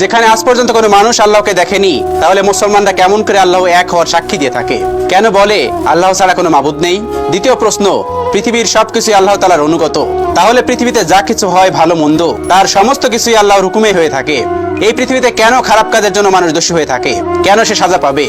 যেখানে আজ পর্যন্ত কোনো মানুষ আল্লাহকে দেখেনি, তাহলে মুসলমানরা কেমন করে আল্লাহ এক হওয়ার সাক্ষী দিয়ে থাকে? কেন বলে আল্লাহ ছাড়া কোনো মাবুদ নেই? দ্বিতীয় প্রশ্ন, পৃথিবীর সবকিছুই আল্লাহ তাআলার অনুগত, তাহলে পৃথিবীতে যা কিছু হয় ভালো মন্দ তার সমস্ত কিছুই আল্লাহর হুকুমে হয়ে থাকে। এই পৃথিবীতে কেন খারাপ কাজের জন্য মানুষ দোষী হয়ে থাকে? কেন সে সাজা পাবে?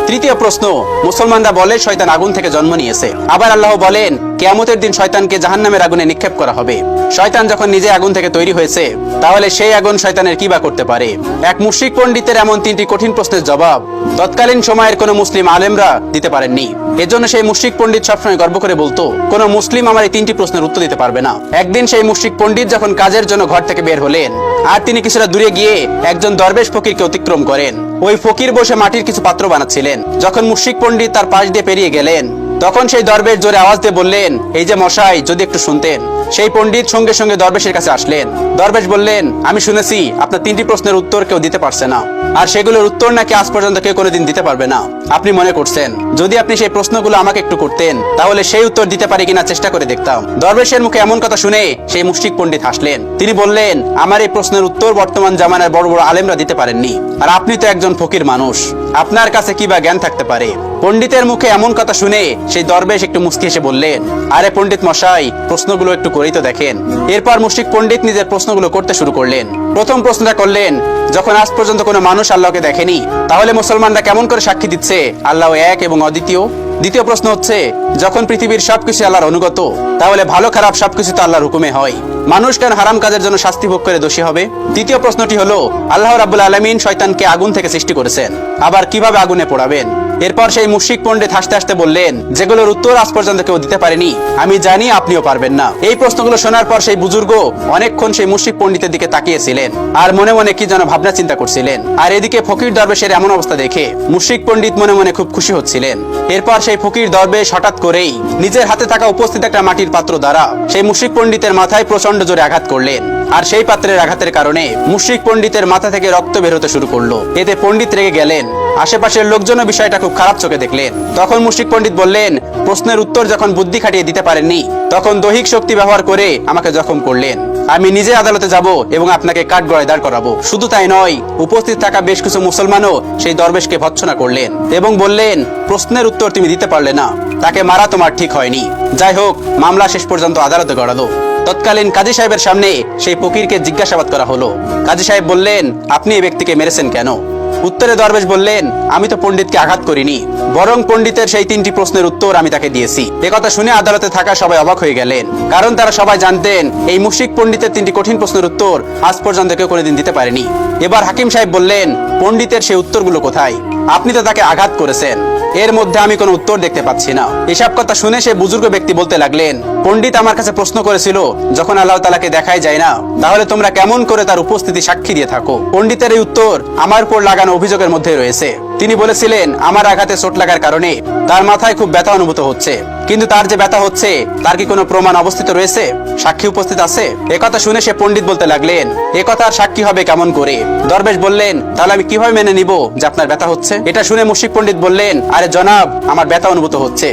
তৃতীয় প্রশ্ন, মুসলমানরা বলে শয়তান আগুন থেকে জন্ম নিয়েছে, আবার আল্লাহ বলেন কিয়ামতের দিন শয়তানকে জাহান্নামের আগুনে নিক্ষেপ করা হবে। শয়তান যখন নিজে আগুন থেকে তৈরি হয়েছে, তাহলে সেই আগুন শয়তানের কি বা করতে পারে? এক মুশরিক পণ্ডিতের এমন তিনটি কঠিন প্রশ্নের জবাব তৎকালীন সময়ের কোন মুসলিম আলেমরা দিতে পারেননি। এজন্য সেই মুশরিক পণ্ডিত সবসময় গর্ব করে বলতো, কোন মুসলিম আমার এই তিনটি প্রশ্নের উত্তর দিতে পারবে না। একদিন সেই মুশরিক পণ্ডিত যখন কাজের জন্য ঘর থেকে বের হলেন, আর তিনি কিছুটা দূরে গিয়ে একজন দরবেশ ফকিরকে অতিক্রম করেন। ওই ফকির বসে মাটির কিছু পাত্র বানাচ্ছিলেন। যখন মুশরিক পণ্ডিত তার পাশ দিয়ে পেরিয়ে গেলেন, তখন সেই দরবেশ জোরে আওয়াজ দিয়ে বললেন, এই যে মশাই, যদি একটু শুনতেন। সেই পণ্ডিত সঙ্গে সঙ্গে দরবেশের কাছে আসলেন। দরবেশ বললেন, আমি শুনেছি আপনার তিনটি প্রশ্নের উত্তর কেউ দিতে পারছে না, আর সেগুলোর উত্তর নাকি আজ পর্যন্ত কেউ কোনোদিন দিতে পারবে না। আপনি মনে করছেন যদি আপনি সেই প্রশ্নগুলো আমাকে একটু করতেন, তাহলে সেই উত্তর দিতে পারি কিনা চেষ্টা করে দেখতাম। দরবেশের মুখে এমন কথা শুনে সেই মুশরিক পণ্ডিত হাসলেন। তিনি বললেন, আমার এই প্রশ্নের উত্তর বর্তমান জামানার বড় বড় আলেমরা দিতে পারেননি, আর আপনি তো একজন ফকির মানুষ, আপনার কাছে কি বা জ্ঞান থাকতে পারে? পণ্ডিতের মুখে এমন কথা শুনে সেই দরবেশ একটু মুস্কি হেসে বললেন, আরে পণ্ডিত মশাই, প্রশ্নগুলো একটু করেই তো দেখেন। এরপর মুশরিক পণ্ডিত নিজের প্রশ্নগুলো করতে শুরু করলেন। প্রথম প্রশ্নটা করলেন, যখন আজ পর্যন্ত কোনো মানুষ আল্লাহকে দেখেনি, তাহলে মুসলমানরা কেমন করে সাক্ষী দিচ্ছে আল্লাহ এক এবং অদ্বিতীয়? দ্বিতীয় প্রশ্ন হচ্ছে, যখন পৃথিবীর সবকিছু আল্লাহর অনুগত, তাহলে ভালো খারাপ সবকিছু তো আল্লাহর হুকুমে হয়, মানুষ কেন হারাম কাজের জন্য শাস্তি ভোগ করে দোষী হবে? তৃতীয় প্রশ্নটি হলো, আল্লাহ রাব্বুল আলামিন শয়তানকে আগুন থেকে সৃষ্টি করেছেন, আবার কিভাবে আগুনে পোড়াবেন? এরপর সেই মুশরিক পণ্ডিত হাসতে হাসতে বললেন, যেগুলোর উত্তর আজ পর্যন্ত কেউ দিতে পারেনি, আমি জানি আপনিও পারবেন না। এই প্রশ্নগুলো শোনার পর সেই বুজুর্গ অনেকক্ষণ সেই মুশরিক পণ্ডিতের দিকে তাকিয়েছিলেন, আর মনে মনে কি যেন ভাবনা চিন্তা করছিলেন। আর এদিকে ফকির দরবেশের এমন অবস্থা দেখে মুশরিক পণ্ডিত মনে মনে খুব খুশি হচ্ছিলেন। এরপর সেই ফকির দরবেশ হঠাৎ করেই নিজের হাতে থাকা উপস্থিত একটা মাটির পাত্র দ্বারা সেই মুশরিক পণ্ডিতের মাথায় প্রচন্ড জোরে আঘাত করলেন। আর সেই পাত্রের আঘাতের কারণে মুশরিক পণ্ডিতের মাথা থেকে রক্ত বের হতে শুরু করলো। এতে পণ্ডিত রেগে গেলেন। আশেপাশের লোকজনও বিষয়টা খুব খারাপ চোখে দেখলেন। তখন মুশরিক পণ্ডিত বললেন, প্রশ্নের উত্তর যখন বুদ্ধি খাটিয়ে দিতে পারেননি, তখন দৈহিক শক্তি ব্যবহার করে আমাকে জখম করলেন। আমি নিজে আদালতে যাব এবং আপনাকে কাঠগড়ায় দাঁড় করাবো। শুধু তাই নয়, উপস্থিত থাকা বেশ কিছু মুসলমানও সেই দরবেশকে ভৎসনা করলেন এবং বললেন, প্রশ্নের উত্তর তুমি দিতে পারলে না, তাকে মারা তোমার ঠিক হয়নি। যাই হোক, মামলা শেষ পর্যন্ত আদালতে গড়ালো। তৎকালীন কাজী সাহেবের সামনে সেই ফকিরকে জিজ্ঞাসাবাদ করা হলো। কাজী সাহেব বললেন, আপনি এই ব্যক্তিকে মেরেছেন কেন? উত্তরে দরবেশ বললেন, আমি তো পণ্ডিতকে আঘাত করিনি, বরং পণ্ডিতের সেই তিনটি প্রশ্নের উত্তর আমি তাকে দিয়েছি। একথা শুনে আদালতে থাকা সবাই অবাক হয়ে গেলেন, কারণ তারা সবাই জানতেন এই মুশরিক পণ্ডিতের তিনটি কঠিন প্রশ্নের উত্তর আজ পর্যন্ত কেউ কোনোদিন দিতে পারেনি। এবার হাকিম সাহেব বললেন, পণ্ডিতের সেই উত্তরগুলো কোথায়? আপনি তো তাকে আঘাত করেছেন, এর মধ্যে আমি কোনো উত্তর দেখতে পাচ্ছি না। এসব কথা শুনে সে বুজুর্গ ব্যক্তি বলতে লাগলেন, পণ্ডিত আমার কাছে প্রশ্ন করেছিল, যখন আল্লাহ তাআলাকে দেখাই যায় না, তাহলে তোমরা কেমন করে তার উপস্থিতি সাক্ষী দিয়ে থাকো? পণ্ডিতের এই উত্তর আমার উপর লাগানো অভিযোগের মধ্যে রয়েছে। তিনি বলেছিলেন, আমার আঘাতে চোট লাগার কারণে তার মাথায় খুব ব্যথা অনুভূত হচ্ছে, কিন্তু তার যে ব্যথা হচ্ছে তার কি কোনো প্রমাণ অবস্থিত রয়েছে? সাক্ষী উপস্থিত আছে? একথা শুনে সে পণ্ডিত বলতে লাগলেন, একথার সাক্ষী হবে কেমন করে? দরবেশ বললেন, তাহলে আমি কিভাবে মেনে নিব যে আপনার ব্যথা হচ্ছে? এটা শুনে মুশরিক পণ্ডিত বললেন, আরে জনাব, আমার ব্যথা অনুভূত হচ্ছে,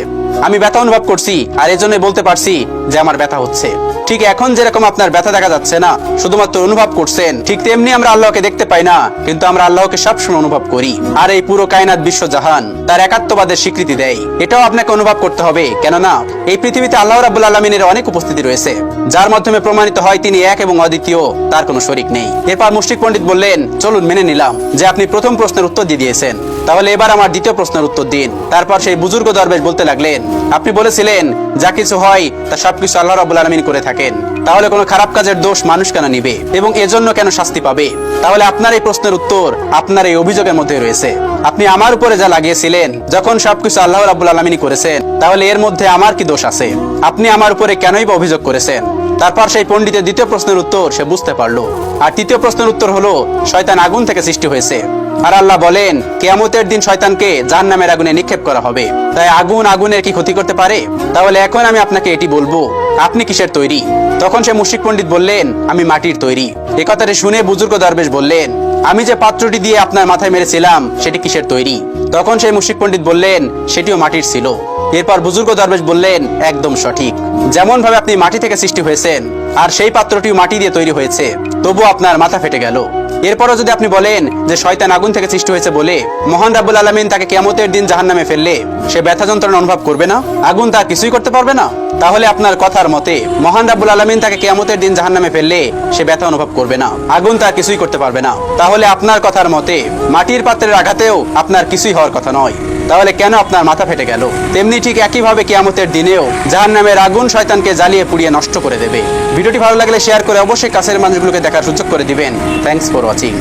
আমি ব্যথা অনুভব করছি, আর এজন্য বলতে পারছি যে আমার ব্যথা হচ্ছে। ঠিক এখন যেরকম আপনার ব্যথা দেখা যাচ্ছে না, শুধুমাত্র অনুভব করছেন, ঠিক তেমনি আমরা আল্লাহকে দেখতে পাই না, কিন্তু আমরা আল্লাহকে সবসময় অনুভব করি। আর এই পুরো কায়নাত বিশ্ব জাহান তার একাত্মবাদের স্বীকৃতি দেয়। এটাও আপনাকে অনুভব করতে হবে, কেননা এই পৃথিবীতে আল্লাহ রাব্বুল আলামিনের অনেক উপস্থিতি রয়েছে, যার মাধ্যমে প্রমাণিত হয় তিনি এক এবং অদ্বিতীয়, তার কোনো শরীক নেই। এরপর মুশরিক পণ্ডিত বললেন, চলুন মেনে নিলাম যে আপনি প্রথম প্রশ্নের উত্তর দিয়ে দিয়েছেন, তাহলে এবার আমার দ্বিতীয় প্রশ্নের উত্তর দিন। তারপর সেই বুজুর্গ দরবেশ বলতে লাগলেন, আপনি বলেছিলেন যা কিছু হয় তা সবকিছু আল্লাহ রাব্বুল আলামিন করে থাকেন, তাহলে কোনো খারাপ কাজের দোষ মানুষ কেন নিবে এবং এজন্য কেন শাস্তি পাবে? তাহলে আপনার এই প্রশ্নের উত্তর আপনার এই অভিযোগের মধ্যে রয়েছে। আপনি আমার উপরে যা লাগিয়েছিলেন, যখন সবকিছু আল্লাহ রাব্বুল আলামিনই করেছেন, তাহলে এর মধ্যে আমার কি দোষ আছে? আপনি আমার উপরে কেনই বা অভিযোগ করেছেন? তারপর সেই পণ্ডিতের দ্বিতীয় প্রশ্নের উত্তর সে বুঝতে পারলো। আর তৃতীয় প্রশ্নের উত্তর হলো, শয়তান আগুন থেকে সৃষ্টি হয়েছে, আর আল্লাহ বলেন কিয়ামতের দিন শয়তানকে জাহান্নামের আগুনে নিক্ষেপ করা হবে। তাই আগুন আগুনের কি ক্ষতি করতে পারে? তাহলে এখন আমি আপনাকে এটি বলবো, আপনি কিসের তৈরি? তখন সে মুশরিক পণ্ডিত বললেন, আমি মাটির তৈরি। এ কথাটি শুনে বুজুর্গ দরবেশ বললেন, আমি যে পাত্রটি দিয়ে আপনার মাথায় মেরেছিলাম সেটি কিসের তৈরি? তখন সেই মুশরিক পণ্ডিত বললেন, সেটিও মাটির ছিল। এরপর বুজুর্গ দরবেশ বললেন, একদম সঠিক। যেমন ভাবে আপনি মাটি থেকে সৃষ্টি হয়েছেন আর সেই পাত্রটিও মাটি দিয়ে তৈরি হয়েছে, তবু আপনার মাথা ফেটে গেল। এরপরও যদি আপনি বলেন যে শয়তান আগুন থেকে সৃষ্টি হয়েছে বলে মহান রাব্বুল আলামিন তাকে কিয়ামতের দিন জাহান্নামে ফেললে সে ব্যথা যন্ত্রণা অনুভব করবে না, আগুন তা কিছুই করতে পারবে না, তাহলে আপনার কথার মতে মহান রাব্বুল আলামিন তাকে কিয়ামতের দিন জাহান্নামে ফেললে সে ব্যথা অনুভব করবে না, আগুন তা কিছুই করতে পারবে না। তাহলে আপনার কথার মতে মাটির পাত্রের আঘাতেও আপনার কিছুই হওয়ার কথা নয়। তাহলে কেন আপনার মাথা ফেটে গেল? তেমনি ঠিক একইভাবে কিয়ামতের দিনেও জাহান্নামের আগুন শয়তানকে জ্বালিয়ে পুড়িয়ে নষ্ট করে দেবে। ভিডিওটি ভালো লাগলে শেয়ার করে অবশ্যই কাছের মানুষগুলোকে দেখার সুযোগ করে দিবেন। Thanks for watching.